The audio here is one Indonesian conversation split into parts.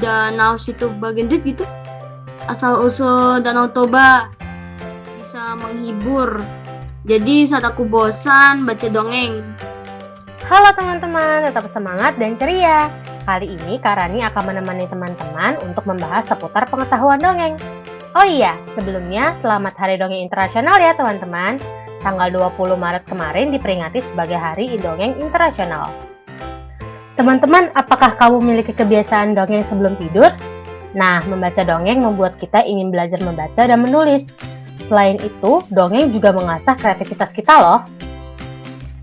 Danau Situ Bagendit gitu. Asal-usul Danau Toba bisa menghibur. Jadi saat aku bosan baca dongeng. Halo teman-teman, tetap semangat dan ceria. Kali ini Kak Rani akan menemani teman-teman untuk membahas seputar pengetahuan dongeng. Oh iya, sebelumnya selamat Hari Dongeng Internasional ya teman-teman. Tanggal 20 Maret kemarin diperingati sebagai Hari Dongeng Internasional. Teman-teman, apakah kamu memiliki kebiasaan dongeng sebelum tidur? Nah, membaca dongeng membuat kita ingin belajar membaca dan menulis. Selain itu, dongeng juga mengasah kreativitas kita loh.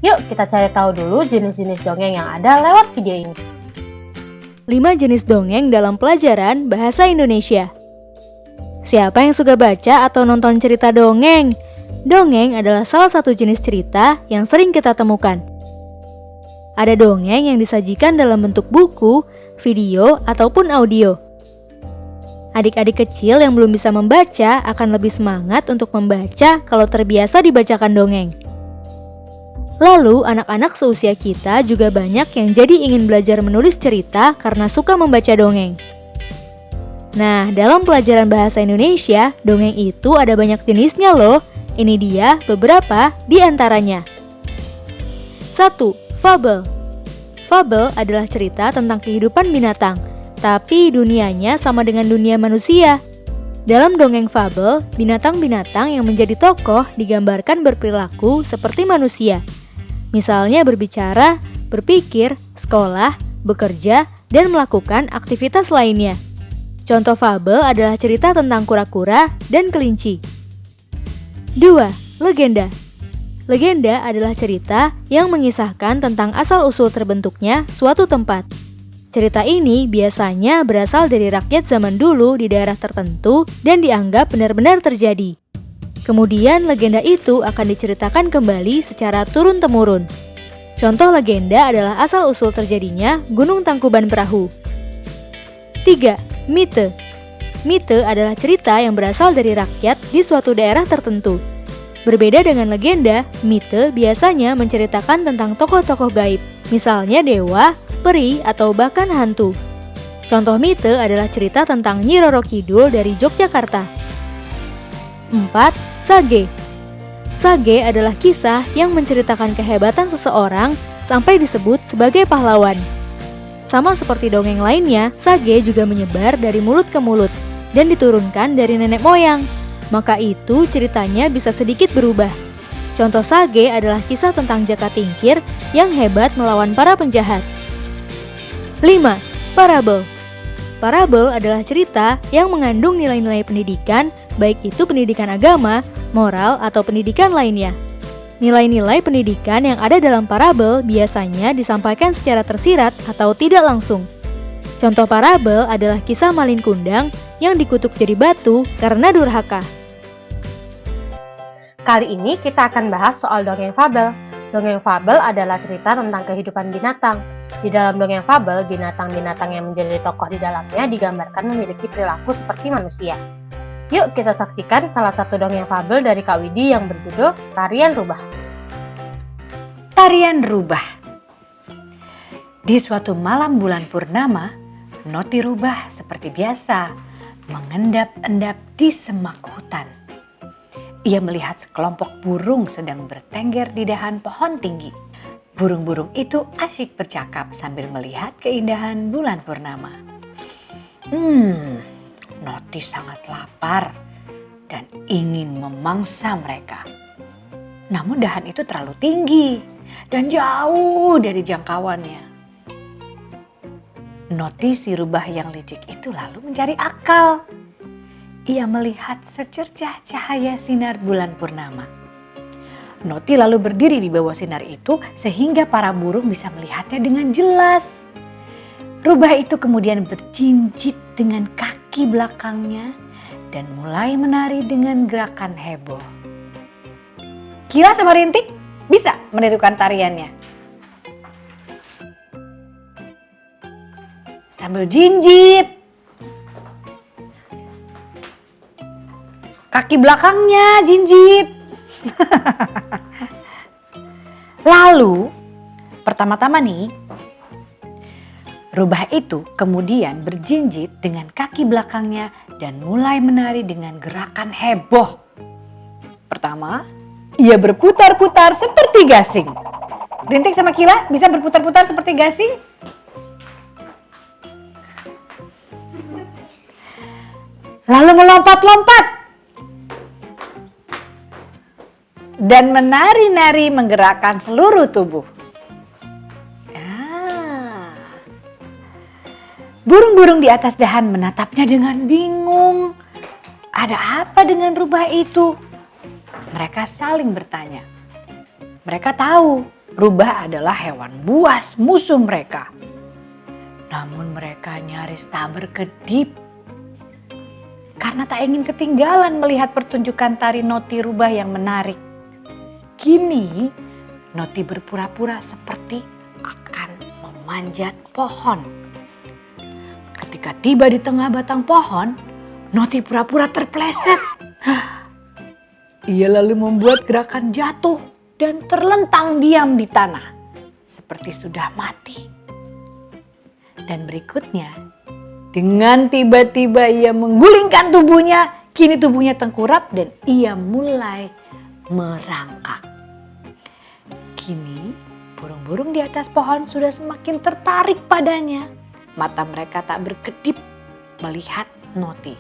Yuk kita cari tahu dulu jenis-jenis dongeng yang ada lewat video ini. 5 jenis dongeng dalam pelajaran Bahasa Indonesia. Siapa yang suka baca atau nonton cerita dongeng? Dongeng adalah salah satu jenis cerita yang sering kita temukan. Ada dongeng yang disajikan dalam bentuk buku, video, ataupun audio. Adik-adik kecil yang belum bisa membaca akan lebih semangat untuk membaca kalau terbiasa dibacakan dongeng. Lalu, anak-anak seusia kita juga banyak yang jadi ingin belajar menulis cerita karena suka membaca dongeng. Nah, dalam pelajaran Bahasa Indonesia, dongeng itu ada banyak jenisnya loh. Ini dia beberapa di antaranya. 1. Fabel. Fabel adalah cerita tentang kehidupan binatang, tapi dunianya sama dengan dunia manusia. Dalam dongeng fabel, binatang-binatang yang menjadi tokoh digambarkan berperilaku seperti manusia. Misalnya berbicara, berpikir, sekolah, bekerja, dan melakukan aktivitas lainnya. Contoh fabel adalah cerita tentang kura-kura dan kelinci. 2. Legenda. Legenda adalah cerita yang mengisahkan tentang asal-usul terbentuknya suatu tempat. Cerita ini biasanya berasal dari rakyat zaman dulu di daerah tertentu dan dianggap benar-benar terjadi. Kemudian legenda itu akan diceritakan kembali secara turun-temurun. Contoh legenda adalah asal-usul terjadinya Gunung Tangkuban Perahu. 3. Mite. Mite adalah cerita yang berasal dari rakyat di suatu daerah tertentu. Berbeda dengan legenda, mite biasanya menceritakan tentang tokoh-tokoh gaib, misalnya dewa, peri, atau bahkan hantu. Contoh mite adalah cerita tentang Nyi Roro Kidul dari Yogyakarta. 4. Sage. Sage adalah kisah yang menceritakan kehebatan seseorang sampai disebut sebagai pahlawan. Sama seperti dongeng lainnya, sage juga menyebar dari mulut ke mulut dan diturunkan dari nenek moyang. Maka itu ceritanya bisa sedikit berubah. Contoh sage adalah kisah tentang Jaka Tingkir yang hebat melawan para penjahat. 5. Parabel. Parabel adalah cerita yang mengandung nilai-nilai pendidikan, baik itu pendidikan agama, moral, atau pendidikan lainnya. Nilai-nilai pendidikan yang ada dalam parabel biasanya disampaikan secara tersirat atau tidak langsung. Contoh parabel adalah kisah Malin Kundang yang dikutuk jadi batu karena durhaka. Kali ini kita akan bahas soal dongeng fabel. Dongeng fabel adalah cerita tentang kehidupan binatang. Di dalam dongeng fabel, binatang-binatang yang menjadi tokoh di dalamnya digambarkan memiliki perilaku seperti manusia. Yuk kita saksikan salah satu dongeng fabel dari Kak Widi yang berjudul Tarian Rubah. Tarian Rubah. Di suatu malam bulan purnama, Noti Rubah seperti biasa mengendap-endap di semak hutan. Ia melihat sekelompok burung sedang bertengger di dahan pohon tinggi. Burung-burung itu asyik bercakap sambil melihat keindahan bulan purnama. Noti sangat lapar dan ingin memangsa mereka. Namun dahan itu terlalu tinggi dan jauh dari jangkauannya. Noti si rubah yang licik itu lalu mencari akal. Ia melihat secercah cahaya sinar bulan purnama. Noti lalu berdiri di bawah sinar itu sehingga para burung bisa melihatnya dengan jelas. Rubah itu kemudian berjinjit dengan kaki belakangnya dan mulai menari dengan gerakan heboh. Kira sama Rintik bisa menirukan tariannya. Sambil jinjit, kaki belakangnya jinjit. Lalu, pertama-tama nih, Rubah itu kemudian berjinjit dengan kaki belakangnya dan mulai menari dengan gerakan heboh. Pertama, ia berputar-putar seperti gasing. Rintik sama Kila bisa berputar-putar seperti gasing? Lalu melompat-lompat dan menari-nari menggerakkan seluruh tubuh. Burung-burung di atas dahan menatapnya dengan bingung. Ada apa dengan rubah itu? Mereka saling bertanya. Mereka tahu rubah adalah hewan buas musuh mereka. Namun mereka nyaris tak berkedip. Karena tak ingin ketinggalan melihat pertunjukan tari Noti rubah yang menarik. Kini Noti berpura-pura seperti akan memanjat pohon. Ketika tiba di tengah batang pohon, Noti pura-pura terpleset. Ia lalu membuat gerakan jatuh dan terlentang diam di tanah, seperti sudah mati. Dan berikutnya, dengan tiba-tiba ia menggulingkan tubuhnya, kini tubuhnya tengkurap dan ia mulai merangkak. Kini, burung-burung di atas pohon sudah semakin tertarik padanya. Mata mereka tak berkedip melihat Noti.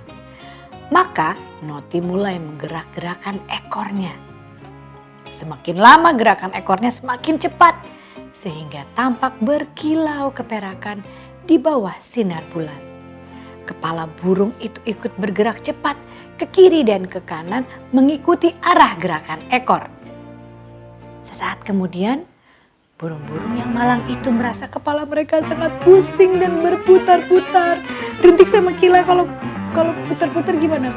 Maka Noti mulai menggerak-gerakan ekornya. Semakin lama gerakan ekornya semakin cepat sehingga tampak berkilau keperakan di bawah sinar bulan. Kepala burung itu ikut bergerak cepat ke kiri dan ke kanan mengikuti arah gerakan ekor. Sesaat kemudian, burung-burung yang malang itu merasa kepala mereka sangat pusing dan berputar-putar. Rintik sama Kila kalau putar-putar gimana?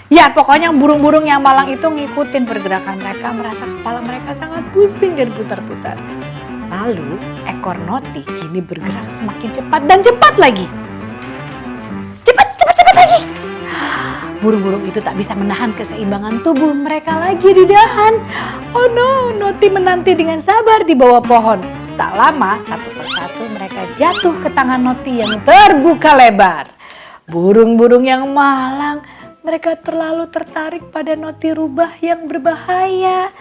Ya, pokoknya burung-burung yang malang itu ngikutin pergerakan mereka, merasa kepala mereka sangat pusing dan putar-putar. Lalu ekor Noti kini bergerak semakin cepat dan cepat lagi. Cepat lagi. Burung-burung itu tak bisa menahan keseimbangan tubuh mereka lagi di dahan. Oh no, Noti menanti dengan sabar di bawah pohon. Tak lama, satu persatu mereka jatuh ke tangan Noti yang terbuka lebar. Burung-burung yang malang, mereka terlalu tertarik pada Noti rubah yang berbahaya.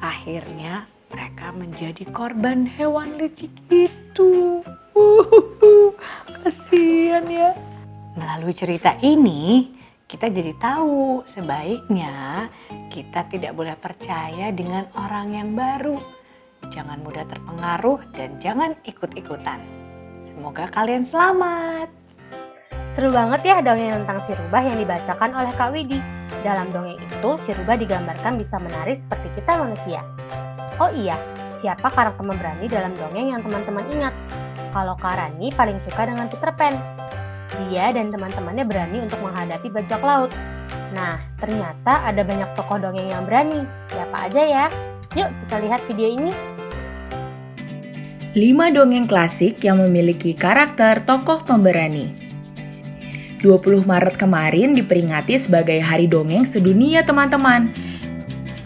Akhirnya mereka menjadi korban hewan licik itu. Kasihan ya. Melalui cerita ini, kita jadi tahu sebaiknya kita tidak boleh percaya dengan orang yang baru. Jangan mudah terpengaruh dan jangan ikut-ikutan. Semoga kalian selamat. Seru banget ya dongeng tentang si rubah yang dibacakan oleh Kak Widi. Dalam dongeng itu, si rubah digambarkan bisa menari seperti kita manusia. Oh iya, siapa karakter pemberani dalam dongeng yang teman-teman ingat? Kalau Kak Rani paling suka dengan Peter Pan. Dia dan teman-temannya berani untuk menghadapi bajak laut. Nah, ternyata ada banyak tokoh dongeng yang berani. Siapa aja ya? Yuk kita lihat video ini. 5 dongeng klasik yang memiliki karakter tokoh pemberani. 20 Maret kemarin diperingati sebagai Hari Dongeng Sedunia, teman-teman.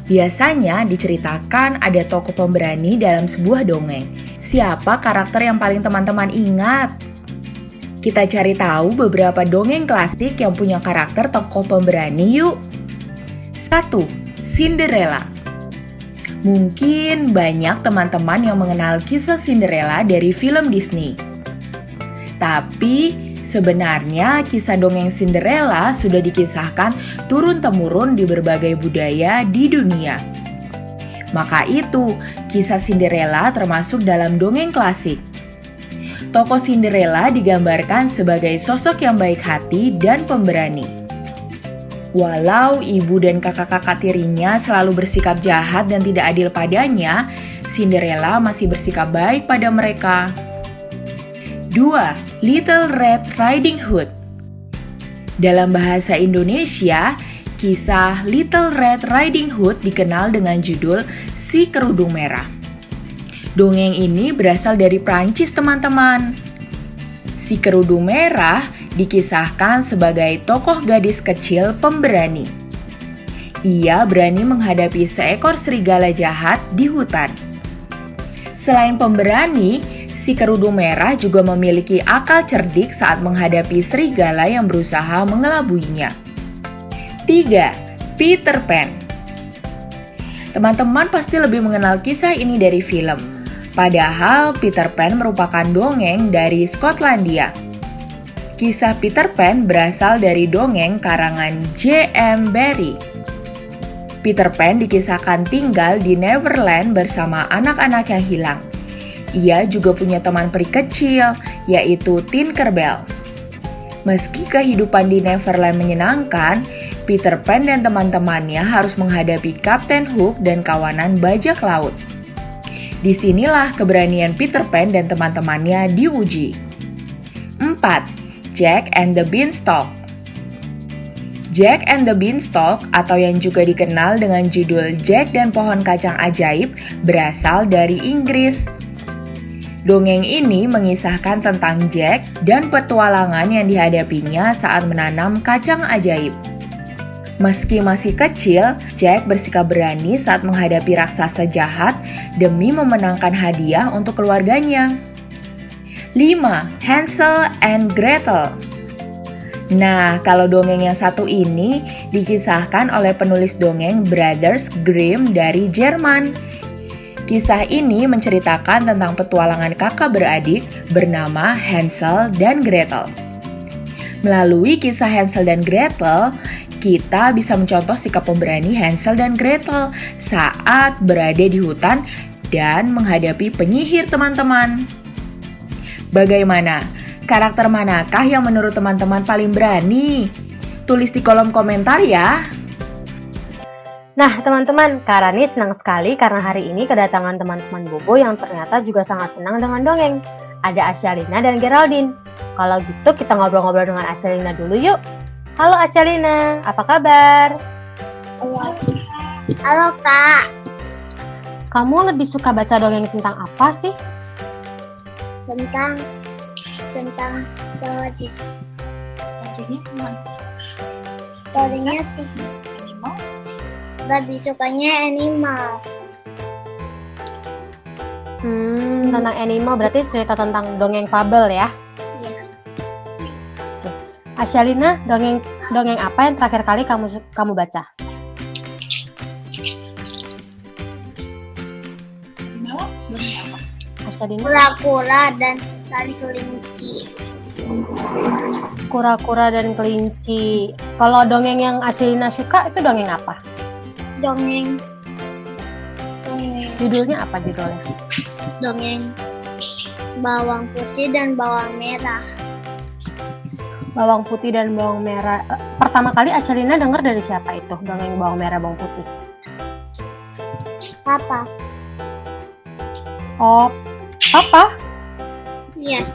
Biasanya diceritakan ada tokoh pemberani dalam sebuah dongeng. Siapa karakter yang paling teman-teman ingat? Kita cari tahu beberapa dongeng klasik yang punya karakter tokoh pemberani yuk. 1. Cinderella. Mungkin banyak teman-teman yang mengenal kisah Cinderella dari film Disney. Tapi sebenarnya kisah dongeng Cinderella sudah dikisahkan turun-temurun di berbagai budaya di dunia. Maka itu, kisah Cinderella termasuk dalam dongeng klasik. Tokoh Cinderella digambarkan sebagai sosok yang baik hati dan pemberani. Walau ibu dan kakak-kakak tirinya selalu bersikap jahat dan tidak adil padanya, Cinderella masih bersikap baik pada mereka. 2. Little Red Riding Hood. Dalam bahasa Indonesia, kisah Little Red Riding Hood dikenal dengan judul Si Kerudung Merah. Dongeng ini berasal dari Prancis, teman-teman. Si Kerudung Merah dikisahkan sebagai tokoh gadis kecil pemberani. Ia berani menghadapi seekor serigala jahat di hutan. Selain pemberani, Si kerudung merah juga memiliki akal cerdik saat menghadapi serigala yang berusaha mengelabuinya. 3. Peter Pan. Teman-teman pasti lebih mengenal kisah ini dari film. Padahal Peter Pan merupakan dongeng dari Skotlandia. Kisah Peter Pan berasal dari dongeng karangan J.M. Barrie. Peter Pan dikisahkan tinggal di Neverland bersama anak-anak yang hilang. Ia juga punya teman peri kecil, yaitu Tinkerbell. Meski kehidupan di Neverland menyenangkan, Peter Pan dan teman-temannya harus menghadapi Kapten Hook dan kawanan bajak laut. Disinilah keberanian Peter Pan dan teman-temannya diuji. 4. Jack and the Beanstalk. Jack and the Beanstalk atau yang juga dikenal dengan judul Jack dan Pohon Kacang Ajaib berasal dari Inggris. Dongeng ini mengisahkan tentang Jack dan petualangan yang dihadapinya saat menanam kacang ajaib. Meski masih kecil, Jack bersikap berani saat menghadapi raksasa jahat demi memenangkan hadiah untuk keluarganya. 5. Hansel and Gretel. Nah, kalau dongeng yang satu ini dikisahkan oleh penulis dongeng Brothers Grimm dari Jerman. Kisah ini menceritakan tentang petualangan kakak beradik bernama Hansel dan Gretel. Melalui kisah Hansel dan Gretel, kita bisa mencontoh sikap pemberani Hansel dan Gretel saat berada di hutan dan menghadapi penyihir, teman-teman. Bagaimana? Karakter manakah yang menurut teman-teman paling berani? Tulis di kolom komentar ya. Nah, teman-teman, Kak Rani senang sekali karena hari ini kedatangan teman-teman Bobo yang ternyata juga sangat senang dengan dongeng. Ada Asyalina dan Geraldine. Kalau gitu kita ngobrol-ngobrol dengan Asyalina dulu yuk. Halo Asyalina, apa kabar? Halo Kak. Kamu lebih suka baca dongeng tentang apa sih? Tentang story. Storynya sih lebih sukanya animal. Tentang animal berarti cerita tentang dongeng fabel ya? Iya. Asyalina, dongeng apa yang terakhir kali kamu baca? Asyalina? Kura-kura dan kelinci. Kura-kura dan kelinci. Kalau dongeng yang Asyalina suka itu dongeng apa? Dongeng Judulnya apa judulnya? dongeng bawang putih dan bawang merah. Bawang putih dan bawang merah. Pertama kali Asyalina dengar dari siapa itu dongeng bawang merah bawang putih? Papa. Oh, Papa? Iya.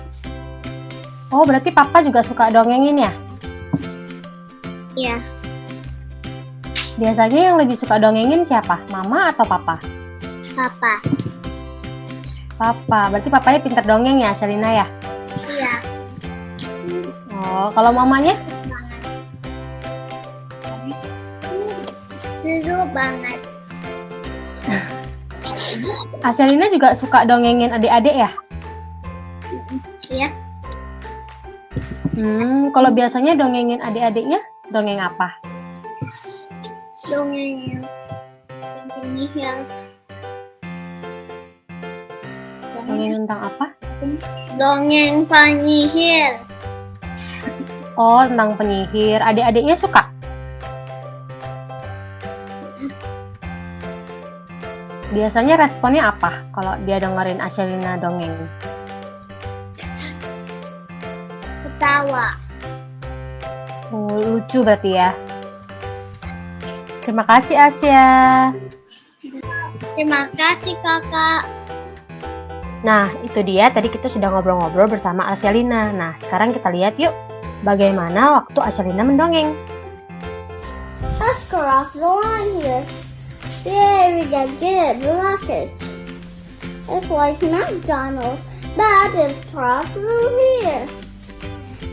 Oh, berarti Papa juga suka dongengin ya? Iya. Biasanya yang lebih suka dongengin siapa? Mama atau Papa? Papa. Papa. Berarti papanya pintar dongeng ya, Asyalina ya? Iya. Oh, kalau mamanya? Seru banget. Asyalina juga suka dongengin adik-adik ya? Iya. Kalau biasanya dongengin adik-adiknya, dongeng apa? Dongeng yang penyihir. Dongeng tentang apa? Dongeng penyihir. Oh, tentang penyihir. Adik-adiknya suka? Biasanya responnya apa kalau dia dengerin Asyalina dongeng? Ketawa. Oh, lucu berarti ya. Terima kasih Asya. Terima kasih kakak. Nah, itu dia tadi kita sudah ngobrol-ngobrol bersama Asyalina. Nah, sekarang kita lihat yuk bagaimana waktu Asyalina mendongeng. Let's cross the line here. There we go, good, look it. It's like McDonald's, but it's crossed through here.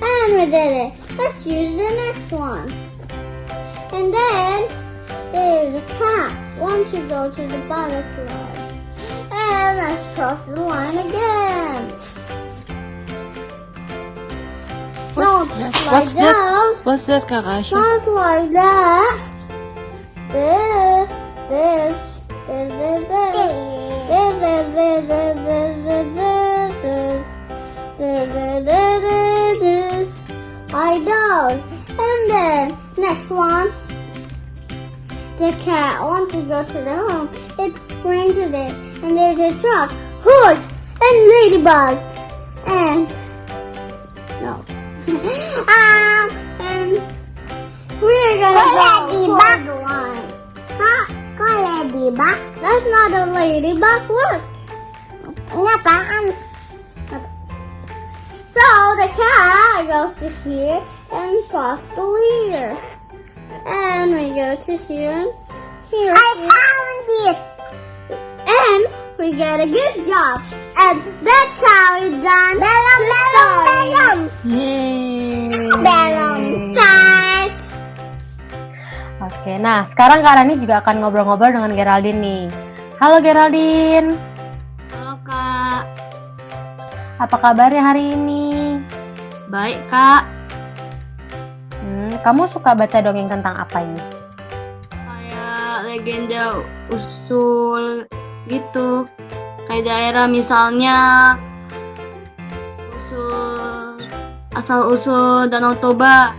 And we did it. Let's use the next one. And then there's a cat. Want to go to the butterfly. then let's cross the line again. Don't slide down. What's that, Kakashi? Not like that. This. This. Lie down. And then next one. The cat wants to go to the home. It's green today, and there's a truck, horse, and ladybugs, and no. And we're gonna go toward the line. Huh? Kok ladybug? That's not a ladybug. Look. Ini apaan? So the cat goes to here and cross the here. And we go to here. Here. I found it. And we get a good job. And that's how we done. Bellum. Yeay. Bellum start. Oke, nah sekarang Kak Rani juga akan ngobrol-ngobrol dengan Geraldine nih. Halo Geraldine. Halo, Kak. Apa kabarnya hari ini? Baik, Kak. Kamu suka baca dongeng tentang apa ini? Kayak legenda usul gitu. Kayak daerah misalnya asal-usul Danau Toba.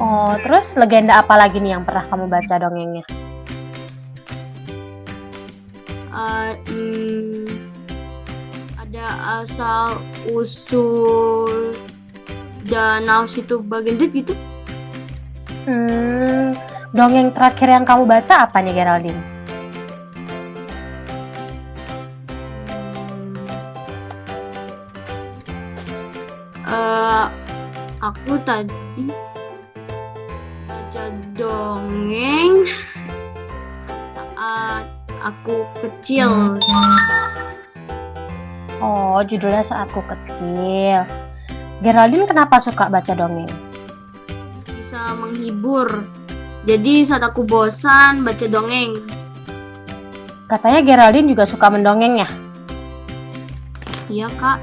Oh, terus legenda apa lagi nih yang pernah kamu baca dongengnya? Ada asal usul Danau situ Bagendit gitu. Dongeng terakhir yang kamu baca apa nih Geraldine? Aku tadi baca dongeng saat aku kecil. Oh, judulnya Saat Aku Kecil. Geraldine kenapa suka baca dongeng? Bisa menghibur. Jadi saat aku bosan baca dongeng. Katanya Geraldine juga suka mendongeng ya? Iya, Kak.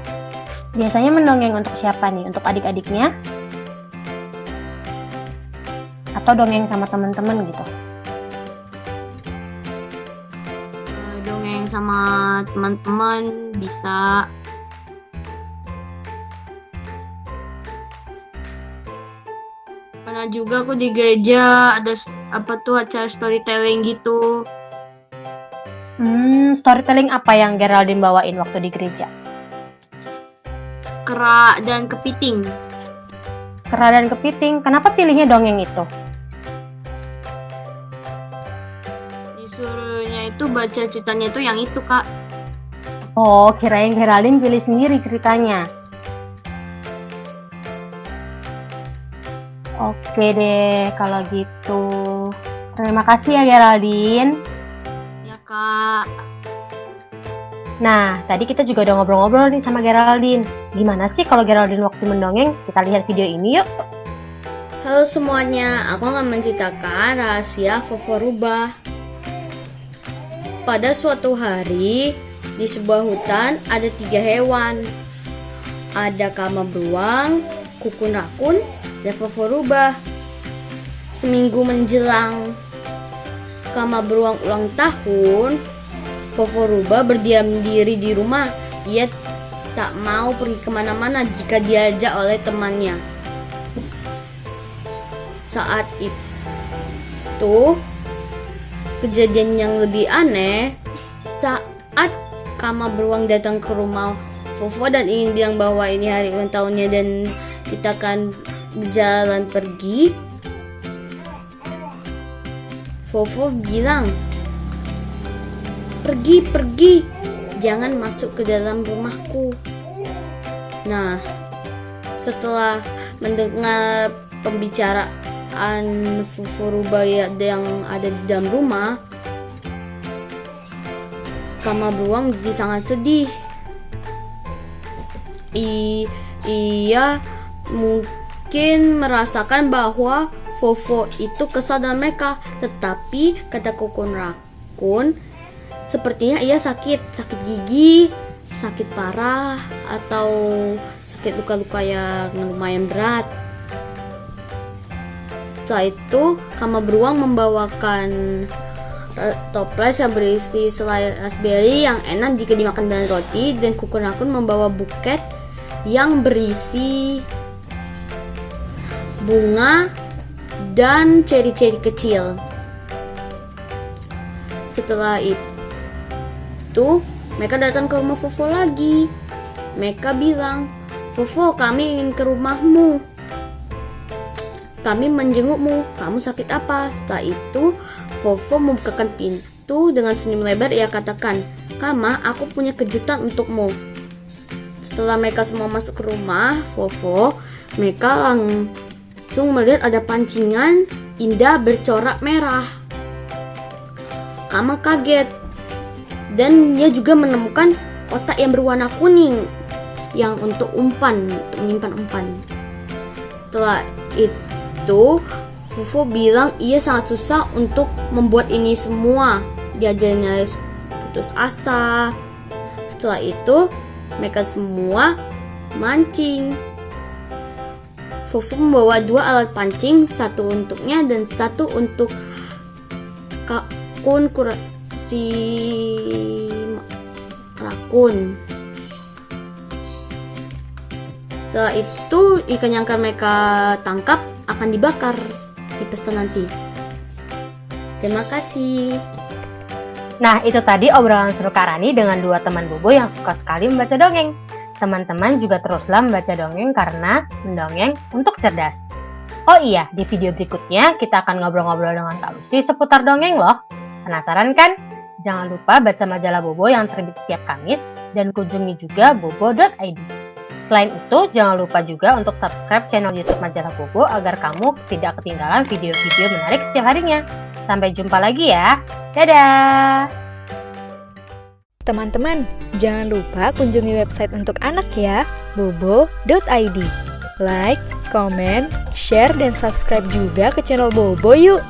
Biasanya mendongeng untuk siapa nih? Untuk adik-adiknya? Atau dongeng sama teman-teman gitu? Dongeng sama teman-teman bisa. Pernah juga aku di gereja ada acara storytelling gitu. Storytelling apa yang Geraldine bawain waktu di gereja? Kera dan kepiting. Kera dan kepiting. Kenapa pilihnya dongeng itu? Disuruhnya itu baca ceritanya itu yang itu, Kak. Oh, kirain Geraldine pilih sendiri ceritanya. Oke deh, kalau gitu. Terima kasih ya Geraldine. Ya, Kak. Nah, tadi kita juga udah ngobrol-ngobrol nih sama Geraldine. Gimana sih kalau Geraldine waktu mendongeng? Kita lihat video ini yuk. Halo semuanya, aku akan menceritakan rahasia Fofo Rubah. Pada suatu hari, di sebuah hutan ada 3 hewan. Ada kama beruang, kukun rakun, dan Fofo Rubah. Seminggu menjelang kama beruang ulang tahun, Fofo Rubah berdiam diri di rumah. Ia tak mau pergi kemana-mana jika diajak oleh temannya. Saat itu, kejadian yang lebih aneh saat kama beruang datang ke rumah Fofo dan ingin bilang bahwa ini hari ulang tahunnya dan kita akan berjalan pergi. Fofo bilang, pergi, jangan masuk ke dalam rumahku. Nah, setelah mendengar pembicaraan Fofo Rubah yang ada di dalam rumah, kama beruang jadi sangat sedih. Ia mungkin merasakan bahwa Fofo itu kesal dengan mereka, tetapi kata kukun rakun, Sepertinya ia sakit gigi, sakit parah, atau sakit luka-luka yang lumayan berat. Setelah itu, Kama beruang membawakan toples yang berisi selai raspberry yang enak jika dimakan dengan roti, dan Kuku-Rakun membawa buket yang berisi bunga dan ceri-ceri kecil. Setelah itu, mereka datang ke rumah Fofo lagi. Mereka bilang, "Fofo, kami ingin ke rumahmu. Kami menjengukmu. Kamu sakit apa?" Setelah itu, Fofo membukakan pintu dengan senyum lebar. Ia katakan, "Kama, aku punya kejutan untukmu." Setelah mereka semua masuk ke rumah Fofo, mereka langsung melihat ada pancingan indah bercorak merah. Kama kaget, dan dia juga menemukan kotak yang berwarna kuning yang untuk menyimpan umpan. Setelah itu, Fofo bilang ia sangat susah untuk membuat ini semua. Dia jadinya putus asa. Setelah itu, mereka semua mancing. Fofo membawa 2 alat pancing, satu untuknya dan satu untuk si rakun. Setelah itu, ikan yang akan mereka tangkap akan dibakar di pesta nanti. Terima kasih. Nah, itu tadi obrolan seru Kak Rani dengan 2 teman Bobo yang suka sekali membaca dongeng. Teman-teman juga teruslah membaca dongeng karena mendongeng untuk cerdas. Oh iya, di video berikutnya kita akan ngobrol-ngobrol dengan Kak Lucy seputar dongeng loh. Penasaran kan? Jangan lupa baca majalah Bobo yang terbit setiap Kamis dan kunjungi juga bobo.id. Selain itu, jangan lupa juga untuk subscribe channel YouTube Majalah Bobo agar kamu tidak ketinggalan video-video menarik setiap harinya. Sampai jumpa lagi ya. Dadah! Teman-teman, jangan lupa kunjungi website untuk anak ya, bobo.id. Like, comment, share, dan subscribe juga ke channel Bobo yuk!